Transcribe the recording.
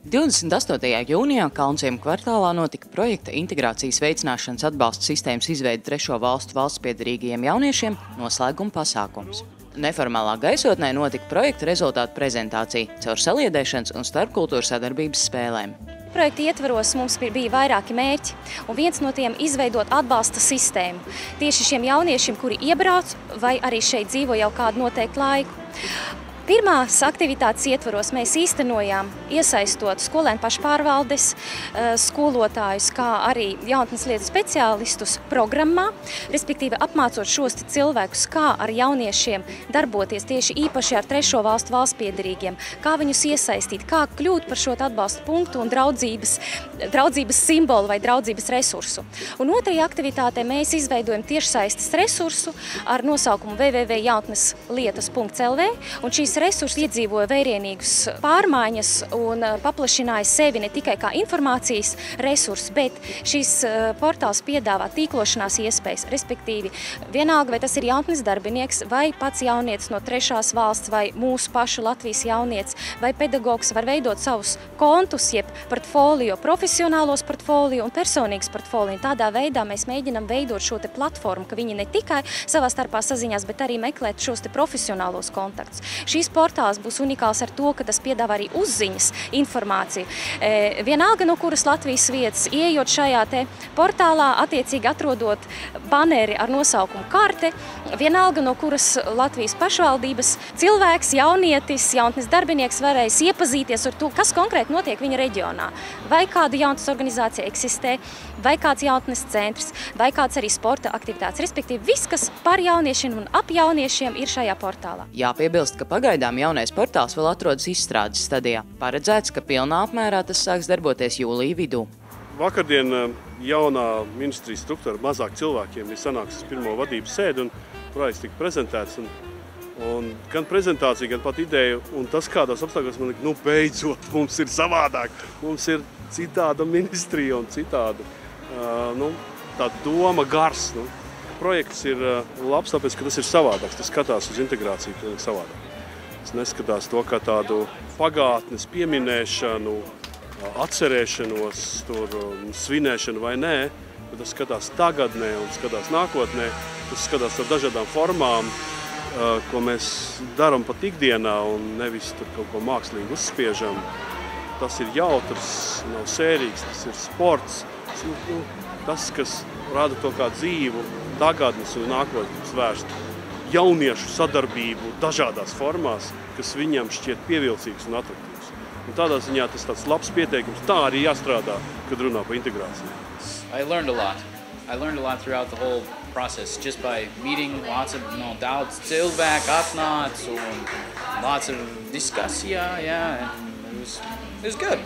28. jūnijā Kalnciemu kvartālā notika projekta integrācijas veicināšanas atbalsta sistēmas izveide trešo valstu valstspiederīgajiem jauniešiem noslēguma pasākums. Neformālā gaisotnē notika projekta rezultātu prezentācija caur saliedēšanas un starpkultūru sadarbības spēlēm. Projekta ietvaros mums bija vairāki mērķi, un viens no tiem izveidot atbalsta sistēmu tieši šiem jauniešiem, kuri iebrauc vai arī šeit dzīvo jau kādu noteiktu laiku. Pirmās aktivitātes ietvaros mēs īstenojām, iesaistot skolēnu pašpārvaldes, skolotājus, kā arī jaunatnes lietu speciālistus programmā, respektīvi apmācot šos cilvēkus, kā ar jauniešiem darboties tieši īpaši ar trešo valstu valstspiederīgiem, kā viņus iesaistīt, kā kļūt par šo atbalsta punktu un draudzības simbolu vai draudzības resursu. Un otrajā aktivitātē mēs izveidojam tiešsaistes resursu ar nosaukumu www.jaunatneslietas.lv, un šīs resursi iedzīvoja vērienīgus pārmaiņas un paplašināja sevi ne tikai kā informācijas resursu, bet šis portāls piedāvā tīklošanās iespējas, respektīvi vienalga, vai tas ir jaunatnes darbinieks, vai pats jaunietis no trešās valsts, vai mūsu pašu Latvijas jaunietis, vai pedagogs var veidot savus kontus, jeb portfolio, profesionālos portfolio un personīgas portfolio. Tādā veidā mēs mēģinam veidot šo te platformu, ka viņi ne tikai savā starpā saziņās, bet arī meklēt šos te profesionālos kontaktus. Šīs portāls būs unikāls ar to, ka tas piedāvā arī uzziņas informāciju. Vienalga no kuras Latvijas vietas, ieejot šajā te portālā, attiecīgi atrodot baneri ar nosaukumu karte, vienalga no kuras Latvijas pašvaldības cilvēks, jaunietis, jaunatnes darbinieks varēs iepazīties ar to, kas konkrēti notiek viņa reģionā. Vai kāda jaunatnes organizācija eksistē, vai kāds jaunatnes centrs, vai kāds arī sporta aktivitātes, respektīvi viss, kas par jauniešiem un ap jauniešiem ir šajā portālā. Jāpiebilst, ka pagaidām jaunais portāls vēl atrodas izstrādes stadijā. Paredzēts, ka pilnā apmērā tas sāks darboties jūlija vidū. Vakardien jaunā ministrijas struktūra mazāk cilvēkiem ir sanāks pirmo vadības sēdi un projekts tika prezentēts. Un gan prezentācija, gan pat ideja un tas, kādos apstākļos man liekas, beidzot mums ir savādāk. Mums ir citāda ministrija un citāda tā doma gars. Projekts ir labs, tāpēc, ka tas ir savādāks. Tas skatās uz integrāciju savādāk. Tas neskatās to kā tādu pagātnes pieminēšanu, atcerēšanos, svinēšanu vai nē, bet tas skatās tagadnē un skatās nākotnē. Tas skatās ar dažādām formām, ko mēs darām pat ikdienā un nevis tur kaut ko mākslīgi uzspiežam. Tas ir jautrs, nav sērīgs, tas ir sports. Tas, kas rada to kā dzīvu, tagadnes un nākotnes vērstu jauniešu sadarbību dažādās formās, kas viņam šķiet pievilcīgs un atraktīvs. Un tādā ziņā tas tāds labs pieteikums, tā arī jāstrādā, kad runā par integrāciju. I learned a lot. I learned a lot throughout the whole process just by meeting lots of daudz cilvēku atnāca un lots of diskusijā, and it was good.